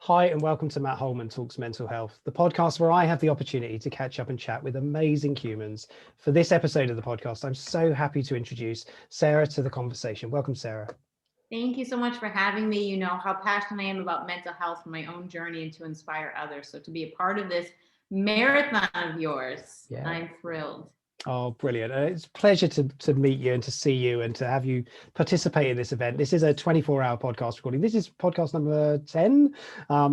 Hi, and welcome to Matt Holman Talks Mental Health, the podcast where I have the opportunity to catch up and chat with amazing humans. For this episode of the podcast, I'm so happy to introduce Sara to the conversation. Welcome, Sara. Thank you so much for having me. You know how passionate I am about mental health and my own journey and to inspire others. So to be a part of this marathon of yours, I'm thrilled. Oh, brilliant. It's a pleasure to meet you and to see you and to have you participate in this event. This is a 24-hour podcast recording. This is podcast number 10,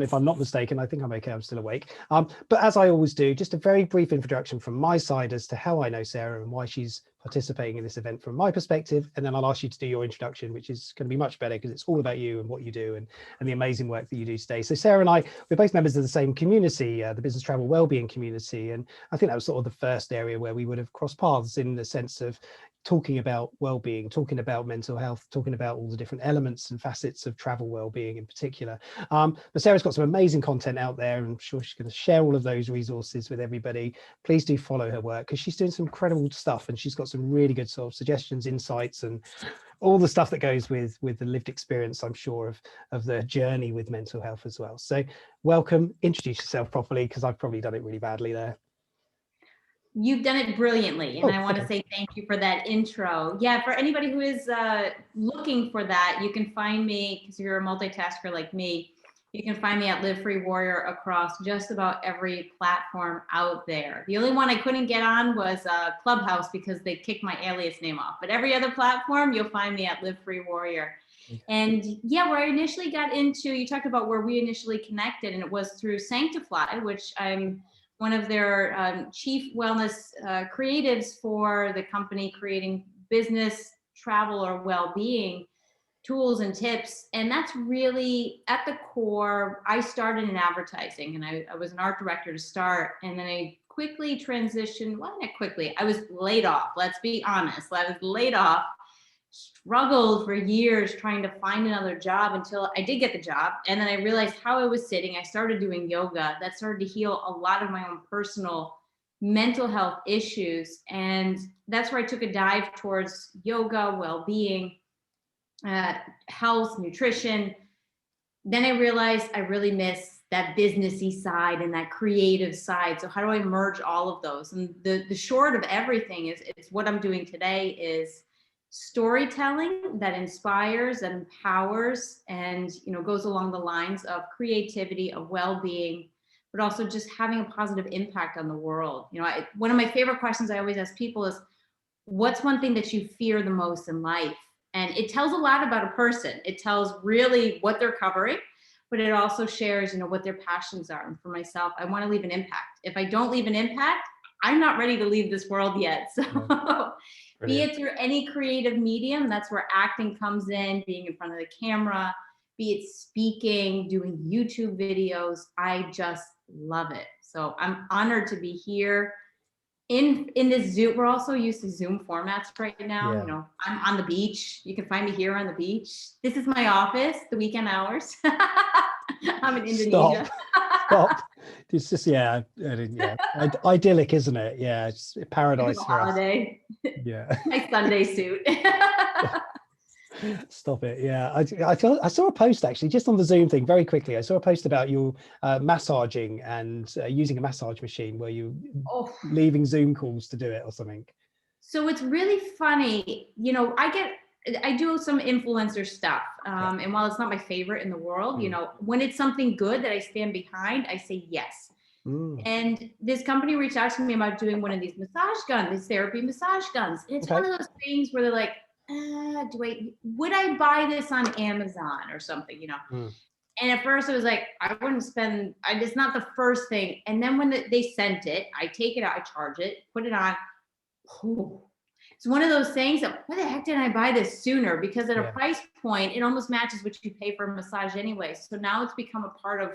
if I'm not mistaken. I think I'm okay. I'm still awake. But as I always do, just a very brief introduction from my side as to how I know Sara and why she's participating in this event from my perspective. And then I'll ask you to do your introduction, which is going to be much better because it's all about you and what you do and the amazing work that you do today. So Sara and I, we're both members of the same community, the Business Travel Wellbeing community. And I think that was sort of the first area where we would have crossed paths in the sense of talking about well-being, talking about mental health, talking about all the different elements and facets of travel well-being in particular. But Sara's got some amazing content out there, and I'm sure she's going to share all of those resources with everybody. Please do follow her work because she's doing some incredible stuff, and she's got some really good sort of suggestions, insights, and all the stuff that goes with the lived experience, I'm sure, of the journey with mental health as well. So welcome, introduce yourself properly because I've probably done it really badly there. You've done it brilliantly, and I want to say thank you for that intro. Yeah, for anybody who is looking for that, you can find me, because you're a multitasker like me, you can find me at Live Free Warrior across just about every platform out there. The only one I couldn't get on was Clubhouse because they kicked my alias name off. But every other platform, you'll find me at Live Free Warrior. And yeah, where I initially got into, you talked about where we initially connected, and it was through Sanctify, which I'm one of their chief wellness creatives for the company, creating business, travel, or well-being tools and tips. And that's really at the core. I started in advertising, and I was an art director to start, and then I quickly transitioned. Well, not quickly, I was laid off. Let's be honest. I was laid off, struggled for years trying to find another job until I did get the job. And then I realized how I was sitting. I started doing yoga. That started to heal a lot of my own personal mental health issues. And that's where I took a dive towards yoga, well-being, health, nutrition. Then I realized I really miss that businessy side and that creative side. So how do I merge all of those? And the short of everything is what I'm doing today is storytelling that inspires, that empowers, and goes along the lines of creativity, of well-being, but also just having a positive impact on the world. One of my favorite questions I always ask people is, what's one thing that you fear the most in life? And it tells a lot about a person. It tells really what they're covering, but it also shares, what their passions are. And for myself, I want to leave an impact. If I don't leave an impact, I'm not ready to leave this world yet. So be it through any creative medium, that's where acting comes in, being in front of the camera, be it speaking, doing YouTube videos. I just love it. So I'm honored to be here in this Zoom. We're also used to Zoom formats right now. I'm on the beach. You can find me here on the beach. This is my office, the weekend hours. I'm in Indonesia. Stop. It's just, idyllic, isn't it? Yeah, it's paradise for us. Holiday. Yeah. My Sunday suit. Stop it. Yeah, I saw a post actually just on the Zoom thing very quickly. I saw a post about you massaging and using a massage machine. Were you leaving Zoom calls to do it or something? So it's really funny. I do some influencer stuff. And while it's not my favorite in the world, when it's something good that I stand behind, I say yes. And this company reached out to me about doing one of these massage guns, these therapy massage guns. And it's one of those things where they're like, would I buy this on Amazon or something, And at first I was like, I wouldn't spend, it's not the first thing. And then when they sent it, I take it out, I charge it, put it on. It's one of those things that, why the heck didn't I buy this sooner? Because at a price point, it almost matches what you pay for a massage anyway. So now it's become a part of,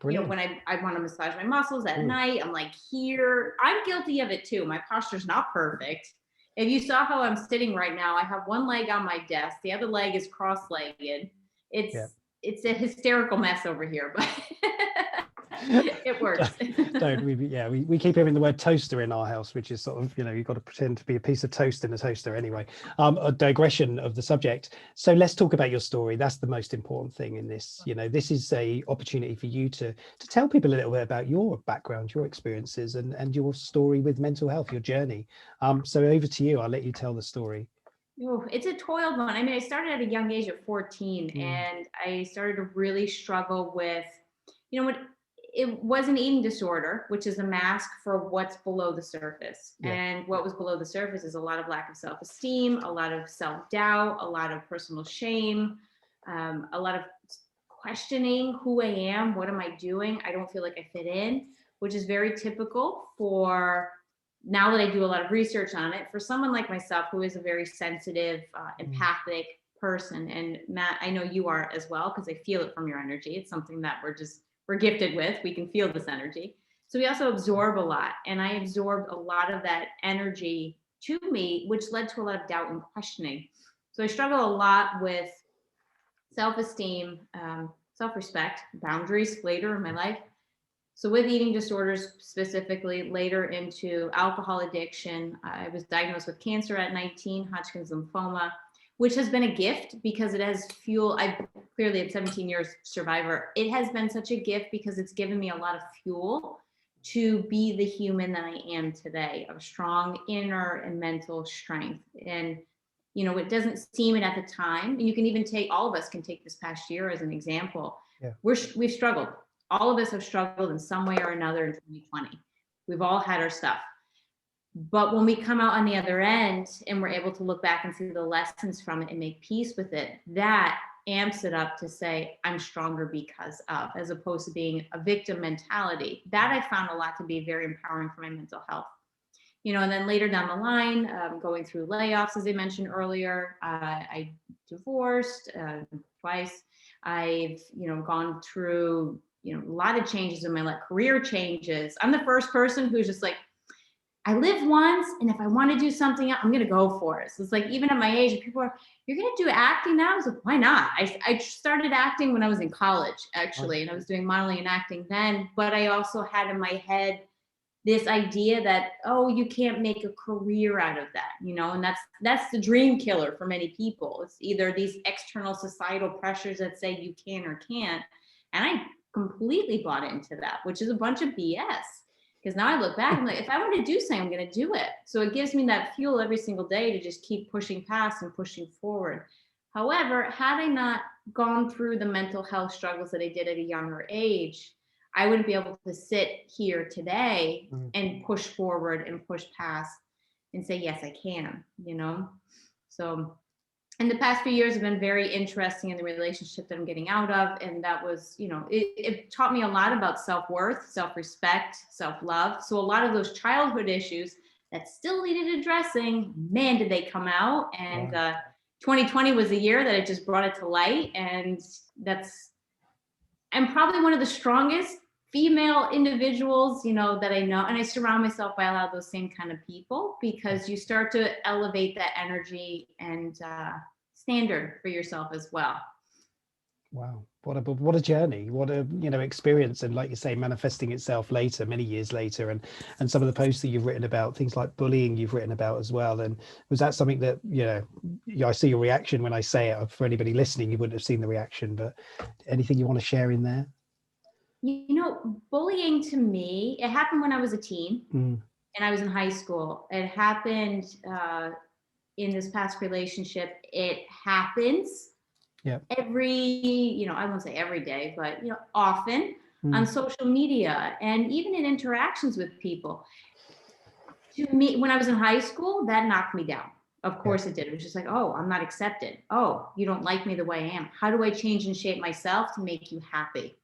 when I want to massage my muscles at night, I'm like, here, I'm guilty of it too. My posture's not perfect. If you saw how I'm sitting right now, I have one leg on my desk. The other leg is cross-legged. It's a hysterical mess over here, but It works. Don't we? Yeah, we keep hearing the word toaster in our house, which is sort of, you've got to pretend to be a piece of toast in a toaster anyway. A digression of the subject. So let's talk about your story. That's the most important thing in this. This is a opportunity for you to tell people a little bit about your background, your experiences, and your story with mental health, your journey. So over to you. I'll let you tell the story. Oh, it's a toiled one. I mean, I started at a young age of 14, and I started to really struggle with, what it was an eating disorder, which is a mask for what's below the surface. Yeah. And what was below the surface is a lot of lack of self-esteem, a lot of self-doubt, a lot of personal shame, a lot of questioning who I am, what am I doing? I don't feel like I fit in, which is very typical for, now that I do a lot of research on it, for someone like myself who is a very sensitive, empathic person. And Matt, I know you are as well, because I feel it from your energy. It's something that we're gifted with. We can feel this energy. So we also absorb a lot. And I absorbed a lot of that energy to me, which led to a lot of doubt and questioning. So I struggle a lot with self-esteem, self-respect, boundaries later in my life. So with eating disorders, specifically later into alcohol addiction, I was diagnosed with cancer at 19, Hodgkin's lymphoma, which has been a gift because it has fuel. I clearly at 17 years survivor. It has been such a gift because it's given me a lot of fuel to be the human that I am today, of strong inner and mental strength. And, it doesn't seem it at the time. And you can even all of us can take this past year as an example. Yeah. We've struggled. All of us have struggled in some way or another in 2020. We've all had our stuff. But when we come out on the other end and we're able to look back and see the lessons from it and make peace with it, that amps it up to say, I'm stronger because of, as opposed to being a victim mentality. That I found a lot to be very empowering for my mental health. And then later down the line, going through layoffs, as I mentioned earlier, I divorced twice. I've, gone through a lot of changes in my life, career changes. I'm the first person who's just like, I live once, and if I want to do something, I'm going to go for it. So it's like, even at my age, people are, you're going to do acting now? I was like, why not? I started acting when I was in college, actually, and I was doing modeling and acting then. But I also had in my head this idea that, oh, you can't make a career out of that, and that's the dream killer for many people. It's either these external societal pressures that say you can or can't. And I completely bought into that, which is a bunch of BS. Because now I look back, I'm like, if I want to do something, I'm going to do it. So it gives me that fuel every single day to just keep pushing past and pushing forward. However, had I not gone through the mental health struggles that I did at a younger age, I wouldn't be able to sit here today and push forward and push past and say, yes, I can, So and the past few years have been very interesting in the relationship that I'm getting out of. And that was, it taught me a lot about self-worth, self-respect, self-love. So a lot of those childhood issues that still needed addressing, man, did they come out. And 2020 was the year that it just brought it to light. And I'm probably one of the strongest female individuals, that I know. And I surround myself by a lot of those same kind of people, because you start to elevate that energy and standard for yourself as well. Wow, what a journey, what a experience, and like you say, manifesting itself later, many years later, and some of the posts that you've written about, things like bullying you've written about as well. And was that something that I see your reaction when I say it? For anybody listening, you wouldn't have seen the reaction, but anything you want to share in there? Bullying to me, it happened when I was a teen and I was in high school. It happened in this past relationship. It happens every, I won't say every day, but, often on social media and even in interactions with people. To me, when I was in high school, that knocked me down. Of course it did. It was just like, oh, I'm not accepted. Oh, you don't like me the way I am. How do I change and shape myself to make you happy?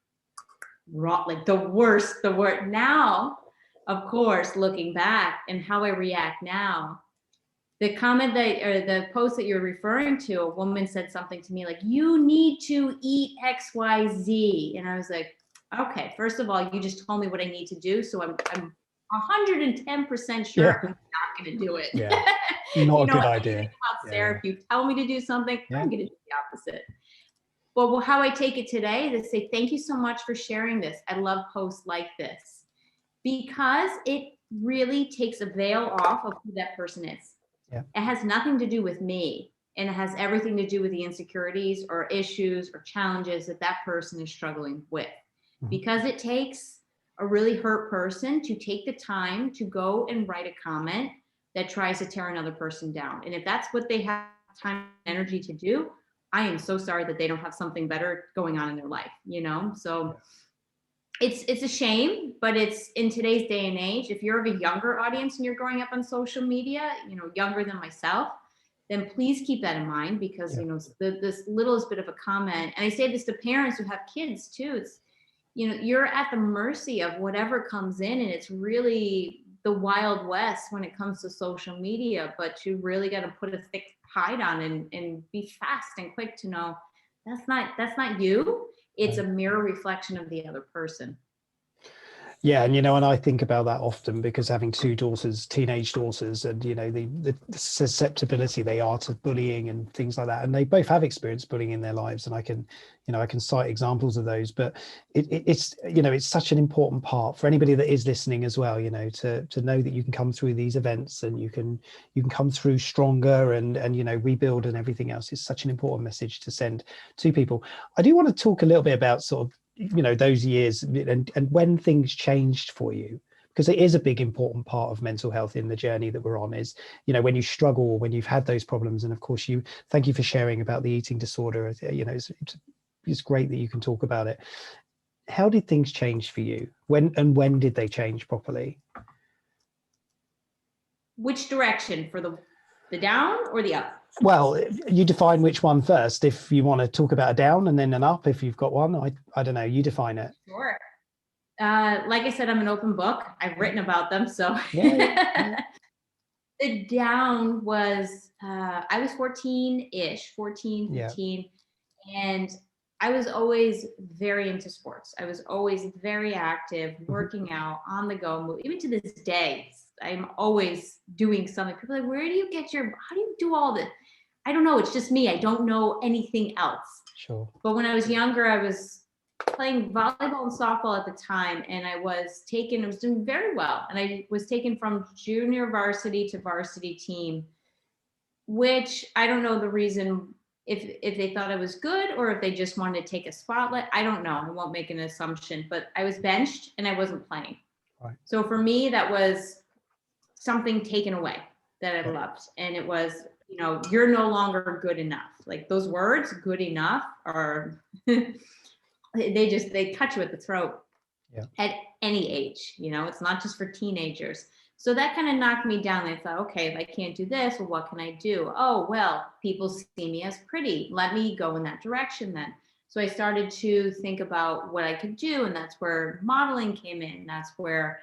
Like the worst. Now, of course, looking back and how I react now, the comment or the post that you're referring to, a woman said something to me like, you need to eat XYZ. And I was like, okay, first of all, you just told me what I need to do. So I'm 110% sure I'm not going to do it. Yeah, not a good idea. Sarah, if you tell me to do something, I'm going to do the opposite. But how I take it today is to say, thank you so much for sharing this. I love posts like this, because it really takes a veil off of who that person is. Yeah. It has nothing to do with me, and it has everything to do with the insecurities or issues or challenges that that person is struggling with. Because it takes a really hurt person to take the time to go and write a comment that tries to tear another person down. And if that's what they have time and energy to do, I am so sorry that they don't have something better going on in their life, you know? So it's a shame, but it's in today's day and age, if you're of a younger audience and you're growing up on social media, you know, younger than myself, then please keep that in mind, because, you know, this littlest bit of a comment, and I say this to parents who have kids too, it's, you know, you're at the mercy of whatever comes in, and it's really the Wild West when it comes to social media, but you really got to put a thick hide on and be fast and quick to know that's not you. It's a mirror reflection of the other person. Yeah, and you know, and I think about that often, because having two daughters, teenage daughters, and you know the susceptibility they are to bullying and things like that, and they both have experienced bullying in their lives, and I can cite examples of those. But it's you know, it's such an important part for anybody that is listening as well, you know, to know that you can come through these events and you can come through stronger and you know, rebuild and everything else. Is such an important message to send to people. I do want to talk a little bit about sort of, you know, those years and when things changed for you, because it is a big important part of mental health in the journey that we're on, is, you know, when you struggle, when you've had those problems. And of course, thank you for sharing about the eating disorder. You know, it's great that you can talk about it. How did things change for you? When did they change properly? Which direction, for the down or the up? Well, you define which one first. If you want to talk about a down and then an up, if you've got one, I don't know, you define it. Sure. Like I said, I'm an open book. I've written about them. So yeah. The down was, I was 14-ish, 14, 15. And I was always very into sports. I was always very active, working out, on the go. Even to this day, I'm always doing something. People are like, how do you do all this? I don't know. It's just me. I don't know anything else. Sure. But when I was younger, I was playing volleyball and softball at the time, and I was doing very well. And I was taken from junior varsity to varsity team, which I don't know the reason, if they thought I was good or if they just wanted to take a spotlight. I don't know. I won't make an assumption, but I was benched and I wasn't playing. Right. So for me, that was something taken away that I loved. And it was, you know, you're no longer good enough. Like those words, good enough, are they cut you at the throat at any age. You know, it's not just for teenagers. So that kind of knocked me down. I thought, okay, if I can't do this, well, what can I do? Oh, well, people see me as pretty. Let me go in that direction then. So I started to think about what I could do. And that's where modeling came in. That's where,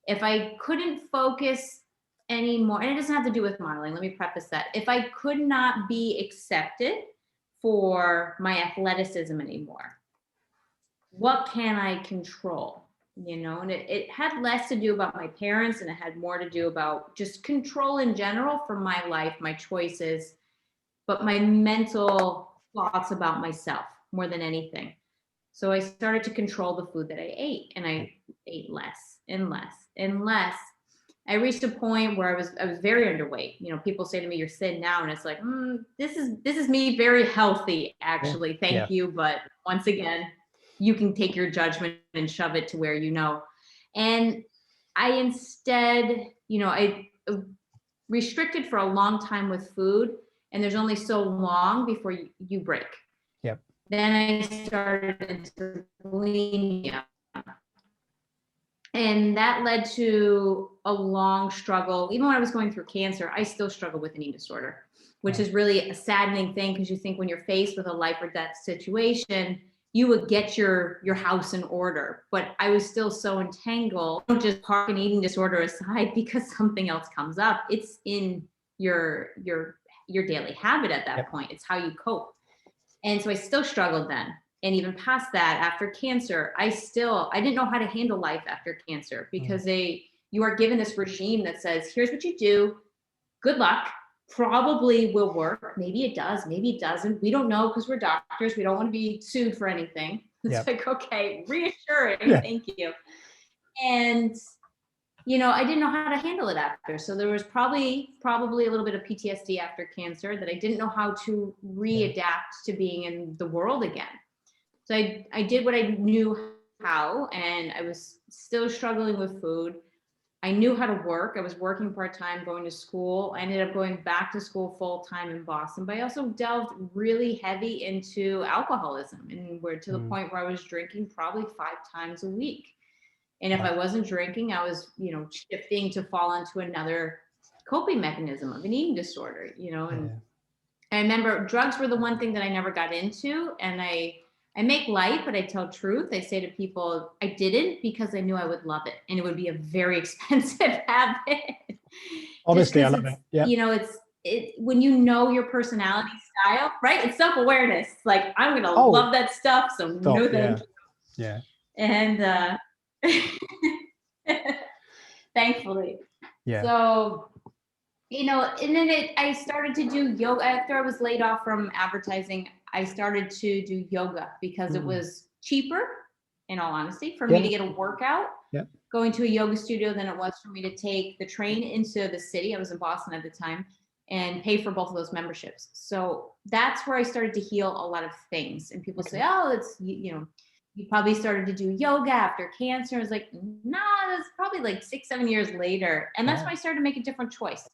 if I couldn't focus anymore, and it doesn't have to do with modeling, let me preface that. If I could not be accepted for my athleticism anymore, what can I control? You know, and it had less to do about my parents, and it had more to do about just control in general for my life, my choices, but my mental thoughts about myself more than anything. So I started to control the food that I ate, and I ate less and less and less. I reached a point where I was very underweight. You know, people say to me, "You're thin now," and it's like, this is me, very healthy, actually. Thank you, but once again, you can take your judgment and shove it to where you know. And I instead, you know, I restricted for a long time with food, and there's only so long before you break. Yep. Then I started into bulimia. And that led to a long struggle. Even when I was going through cancer, I still struggle with an eating disorder, which is really a saddening thing, because you think when you're faced with a life or death situation, you would get your house in order. But I was still so entangled. Don't just park an eating disorder aside because something else comes up. It's in your daily habit at that point. It's how you cope. And so I still struggled then. And even past that, after cancer, I didn't know how to handle life after cancer, because you are given this regime that says, here's what you do. Good luck. probably will work. Maybe it does, maybe it doesn't. We don't know because we're doctors. We don't want to be sued for anything. It's like, okay, reassuring. Yeah. Thank you. And, you know, I didn't know how to handle it after. So there was probably a little bit of PTSD after cancer that I didn't know how to readapt to being in the world again. So I did what I knew how, and I was still struggling with food. I knew how to work. I was working part-time, going to school. I ended up going back to school full-time in Boston, but I also delved really heavy into alcoholism, and we're to the point where I was drinking probably 5 times a week. And if I wasn't drinking, I was, you know, shifting to fall into another coping mechanism of an eating disorder, you know. And I remember drugs were the one thing that I never got into. And I make light, but I tell truth. I say to people, I didn't because I knew I would love it. And it would be a very expensive habit. Honestly, I love it. Yeah. You know, when you know your personality style, right? It's self-awareness. Like, I'm going to love that stuff. So no thank you. Yeah. And thankfully. Yeah. So, you know, and then I started to do yoga after I was laid off from advertising. I started to do yoga because it was cheaper, in all honesty, for me to get a workout going to a yoga studio than it was for me to take the train into the city. I was in Boston at the time, and pay for both of those memberships. So that's where I started to heal a lot of things. And people say, oh, it's, you know, you probably started to do yoga after cancer. I was like, nah, that's probably like 6-7 years later. And that's when I started to make a different choice.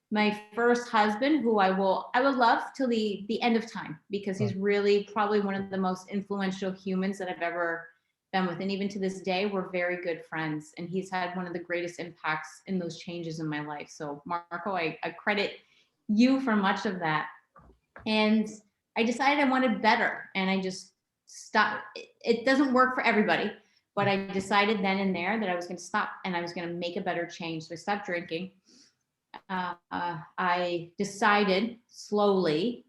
My first husband, who I will love till the end of time, because he's really probably one of the most influential humans that I've ever been with. And even to this day, we're very good friends. And he's had one of the greatest impacts in those changes in my life. So Marco, I credit you for much of that. And I decided I wanted better. And I just stopped. It doesn't work for everybody, but I decided then and there that I was going to stop and I was going to make a better change. So I stopped drinking. I decided slowly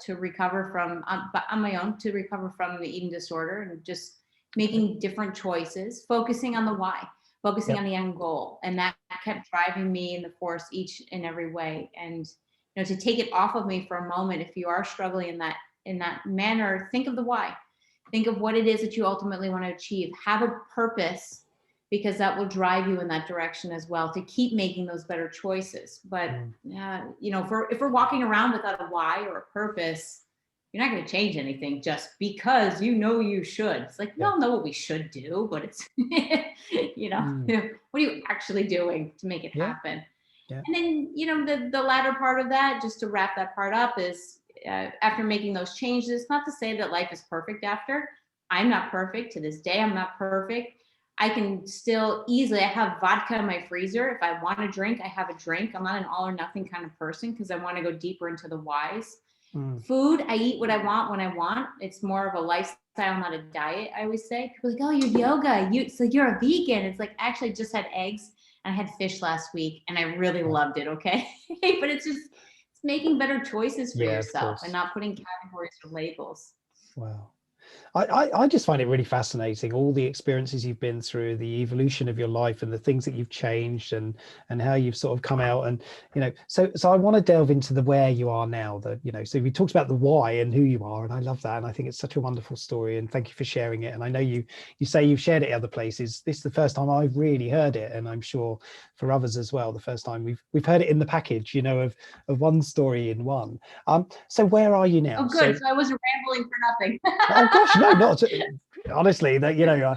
to recover from, on my own, to recover from the eating disorder, and just making different choices, focusing on the why, focusing on the end goal. And that kept driving me in the force each and every way. And, you know, to take it off of me for a moment, if you are struggling in that manner, think of the why. Think of what it is that you ultimately want to achieve. Have a purpose, because that will drive you in that direction as well, to keep making those better choices. But you know, if we're walking around without a why or a purpose, you're not going to change anything just because you know you should. It's like, we all know what we should do, but it's, you know, what are you actually doing to make it happen? And then, you know, the latter part of that, just to wrap that part up, is after making those changes, not to say that life is perfect after. I'm not perfect. To this day, I'm not perfect. I can still easily, I have vodka in my freezer. If I want a drink, I have a drink. I'm not an all or nothing kind of person, because I want to go deeper into the whys. Food, I eat what I want when I want. It's more of a lifestyle, not a diet, I always say. People are like, oh, you're yoga. So you're a vegan. It's like, actually, I just had eggs and I had fish last week and I really loved it, okay? But it's making better choices for yourself and not putting categories or labels. Wow. I just find it really fascinating, all the experiences you've been through, the evolution of your life and the things that you've changed, and how you've sort of come out. And, you know, so I want to delve into the where you are now, you know, so we talked about the why and who you are, and I love that. And I think it's such a wonderful story, and thank you for sharing it. And I know you say you've shared it other places. This is the first time I've really heard it, and I'm sure for others as well, the first time we've heard it in the package, you know, of one story in one. So where are you now? Oh, good. So I wasn't rambling for nothing. Oh gosh, no, not honestly. That, you know,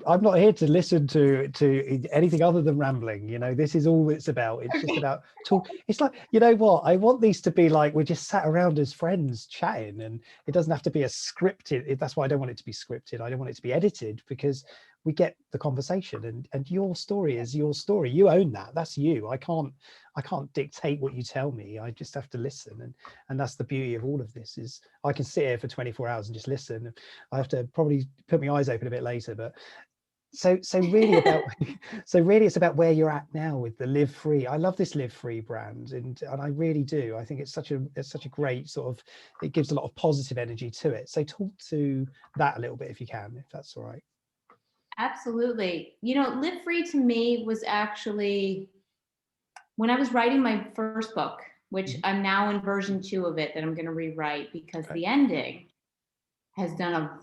I'm not here to listen to anything other than rambling. You know, this is all it's about. It's just about talk. It's like, you know what, I want these to be like we're just sat around as friends chatting, and it doesn't have to be a scripted. That's why I don't want it to be scripted. I don't want it to be edited, because we get the conversation, and your story is your story. You own that. That's you. I can't dictate what you tell me. I just have to listen. And that's the beauty of all of this, is I can sit here for 24 hours and just listen. I have to probably put my eyes open a bit later, but so really it's about where you're at now with the Live Free. I love this Live Free brand, and I really do. I think it's such a great sort of, it gives a lot of positive energy to it. So talk to that a little bit if you can, if that's all right. Absolutely. You know, Live Free to me was actually when I was writing my first book, which I'm now in version 2 of it that I'm going to rewrite because the ending has done a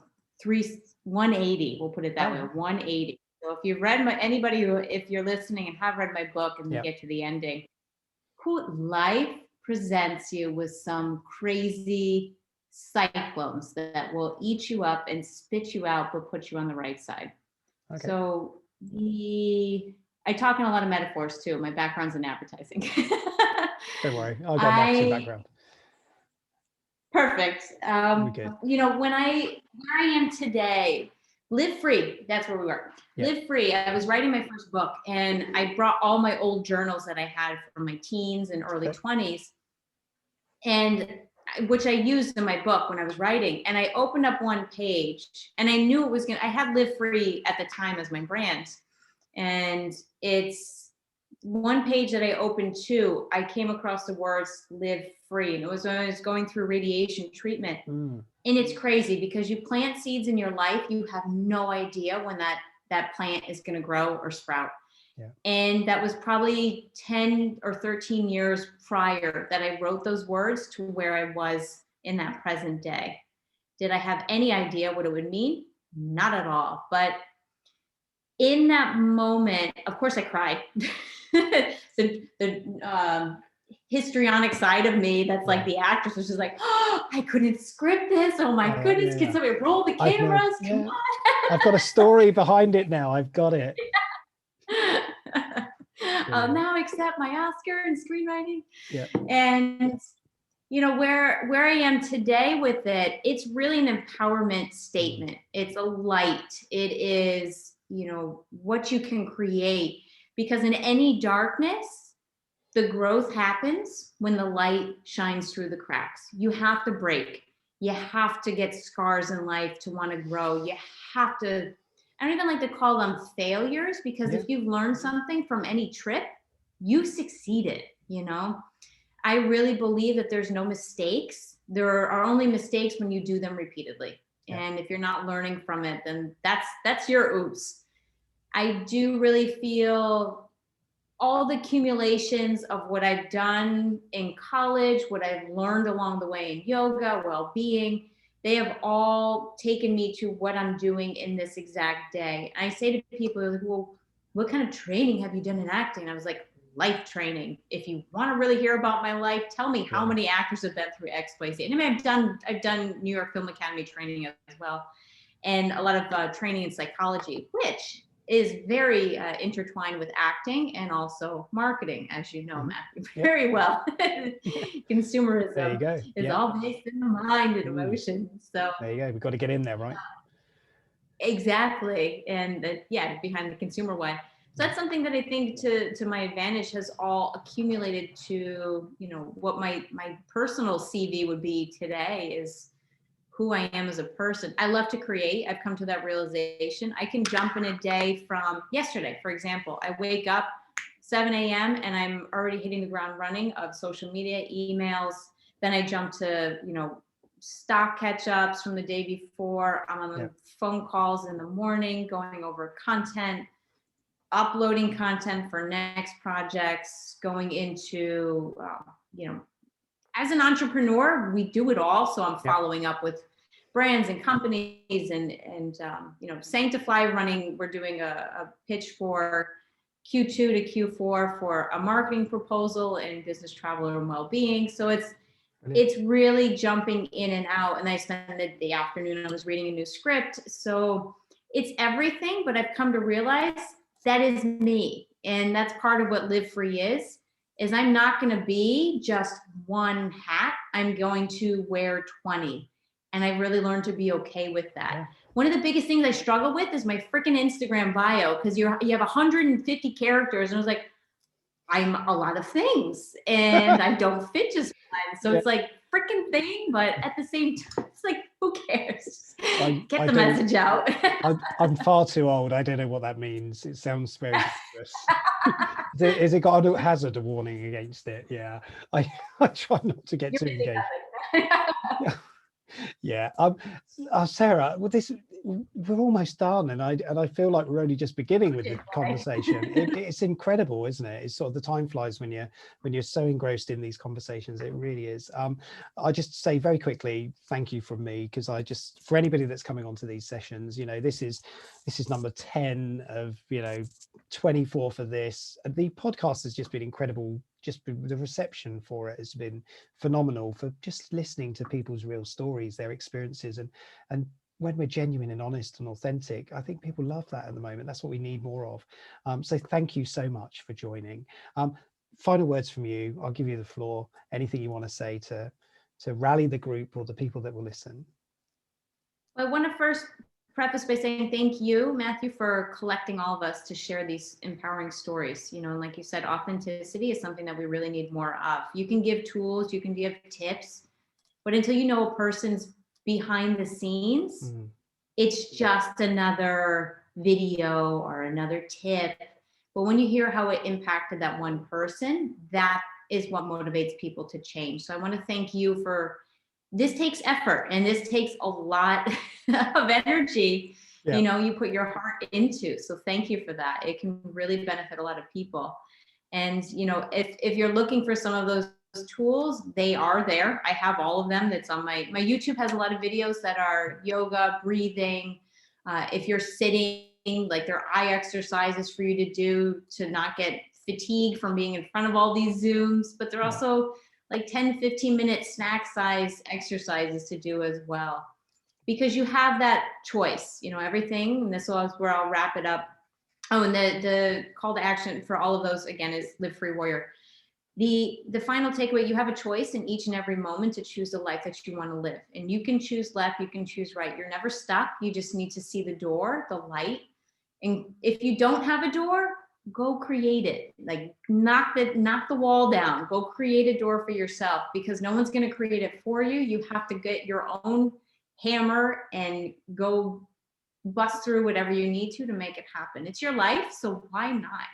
180. We'll put it that way, 180. So if you've read if you're listening and have read my book and you get to the ending, life presents you with some crazy cyclones that will eat you up and spit you out, but put you on the right side. Okay. So I talk in a lot of metaphors too. My background's in advertising. Don't worry, I've got marketing background. Perfect. You know, where I am today, live free. That's where we were. Live free. I was writing my first book, and I brought all my old journals that I had from my teens and early 20s, and which I used in my book when I was writing. And I opened up one page, and I knew it was I had Live Free at the time as my brand, and it's one page that I opened to. I came across the words "live free," and it was when I was going through radiation treatment. And it's crazy because you plant seeds in your life, you have no idea when that plant is going to grow or sprout. And that was probably 10 or 13 years prior that I wrote those words to where I was in that present day. Did I have any idea what it would mean? Not at all. But in that moment, of course I cried. The histrionic side of me that's like the actress was just like, oh, I couldn't script this. Oh my goodness, can somebody roll the cameras? Come on. I've got a story behind it now. I've got it. I'll now accept my Oscar in screenwriting. And you know, where I am today with it, it's really an empowerment statement. It's a light. It is, you know, what you can create, because in any darkness, the growth happens when the light shines through the cracks. You have to break. You have to get scars in life to want to grow. You have to, I don't even like to call them failures, because if you've learned something from any trip, you succeeded, you know? I really believe that there's no mistakes. There are only mistakes when you do them repeatedly. And if you're not learning from it, then that's your oops. I do really feel all the accumulations of what I've done in college, what I've learned along the way in yoga, well-being, they have all taken me to what I'm doing in this exact day. I say to people, well, what kind of training have you done in acting? I was like, life training. If you want to really hear about my life, tell me how many actors have been through X, Y, Z. And I mean, I've done New York Film Academy training as well, and a lot of training in psychology, which is very intertwined with acting and also marketing, as you know, Matthew, very well. Consumerism is all based in the mind and emotions. So there you go. We've got to get in there, right? Exactly. And behind the consumer why. So that's something that I think to my advantage has all accumulated to, you know, what my personal CV would be today is who I am as a person. I love to create. I've come to that realization. I can jump in a day from yesterday, for example. I wake up 7 a.m. and I'm already hitting the ground running of social media, emails. Then I jump to, you know, stock catch-ups from the day before. I'm on phone calls in the morning, going over content, uploading content for next projects, going into, you know, as an entrepreneur, we do it all. So I'm following up with brands and companies and you know, Sanctify running, we're doing a pitch for Q2 to Q4 for a marketing proposal in business travel and well-being. So it's really jumping in and out. And I spent the afternoon, I was reading a new script. So it's everything, but I've come to realize that is me. And that's part of what Live Free is I'm not going to be just one hat. I'm going to wear 20. And I really learned to be okay with that. Yeah. One of the biggest things I struggle with is my freaking Instagram bio, because you have 150 characters. And I was like, I'm a lot of things and I don't fit just fine. So it's like freaking thing, but at the same time, it's like, who cares? Get the message out. I'm far too old. I don't know what that means. It sounds very dangerous. Is it got a hazard warning against it? Yeah. I try not to get too engaged. Yeah. Sarah, well, we're almost done, and I feel like we're only just beginning with the conversation. It's incredible, isn't it? It's sort of the time flies when you're so engrossed in these conversations. It really is. I just say very quickly, thank you from me, because for anybody that's coming onto these sessions, this is number 10 of 24 for this. And the podcast has just been incredible. The reception for it has been phenomenal, for just listening to people's real stories, their experiences, and when we're genuine and honest and authentic, I think people love that at the moment. That's what we need more of. So thank you so much for joining. Final words from you. I'll give you the floor. Anything you want to say to rally the group or the people that will listen? I want to first preface by saying thank you, Matthew, for collecting all of us to share these empowering stories. And like you said, authenticity is something that we really need more of. You can give tools, you can give tips, but until you know a person's behind the scenes, it's just another video or another tip. But when you hear how it impacted that one person, that is what motivates people to change. So I want to thank you for this. Takes effort, and this takes a lot of energy. You put your heart into. So thank you for that. It can really benefit a lot of people. And if you're looking for some of those tools, they are there. I have all of them. That's on my YouTube has a lot of videos that are yoga, breathing. If you're sitting, like, there are eye exercises for you to do to not get fatigued from being in front of all these Zooms, but they're also like 10, 15-minute snack size exercises to do as well, because you have that choice, everything. And this is where I'll wrap it up. Oh, and the call to action for all of those, again, is Live Free Warrior. The final takeaway, you have a choice in each and every moment to choose the life that you want to live. And you can choose left, you can choose right. You're never stuck. You just need to see the door, the light. And if you don't have a door, go create it. Like, knock the wall down. Go create a door for yourself, because no one's going to create it for you. You have to get your own hammer and go bust through whatever you need to make it happen. It's your life, so why not?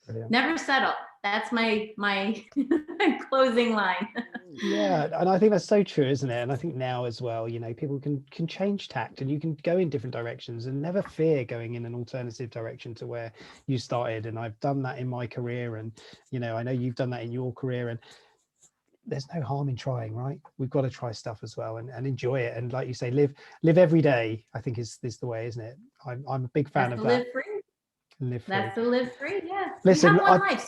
Brilliant. Never settle. That's my closing line. Yeah, and I think that's so true, isn't it? And I think now as well, people can change tact, and you can go in different directions, and never fear going in an alternative direction to where you started. And I've done that in my career, and I know you've done that in your career, and there's no harm in trying, right? We've got to try stuff as well, and enjoy it. And like you say, live every day, I think is the way, isn't it? I'm a big fan of that. Live free. Live free. That's the live free. Yeah. Listen, you have one life, so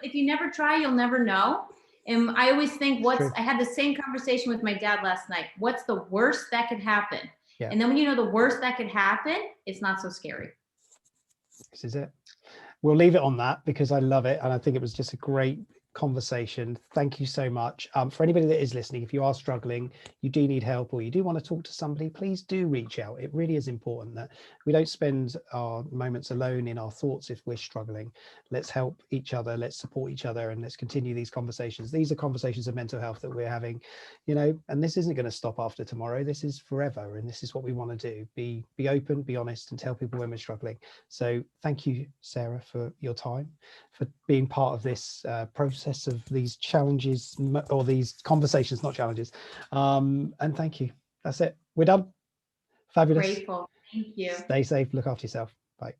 if you never try, you'll never know. And I always think, I had the same conversation with my dad last night. What's the worst that could happen? Yeah. And then when you know the worst that could happen, it's not so scary. This is it. We'll leave it on that, because I love it, and I think it was just a great conversation. Thank you so much. For anybody that is listening, if you are struggling, you do need help, or you do want to talk to somebody, please do reach out. It really is important that we don't spend our moments alone in our thoughts if we're struggling. Let's help each other, let's support each other, and let's continue these conversations. These are conversations of mental health that we're having, and this isn't going to stop after tomorrow. This is forever, and this is what we want to do. Be open, be honest, and tell people when we're struggling. So thank you, Sara, for your time, for being part of this process of these challenges, or these conversations, not challenges. And thank you. That's it. We're done. Fabulous. Grateful. Thank you. Stay safe. Look after yourself. Bye.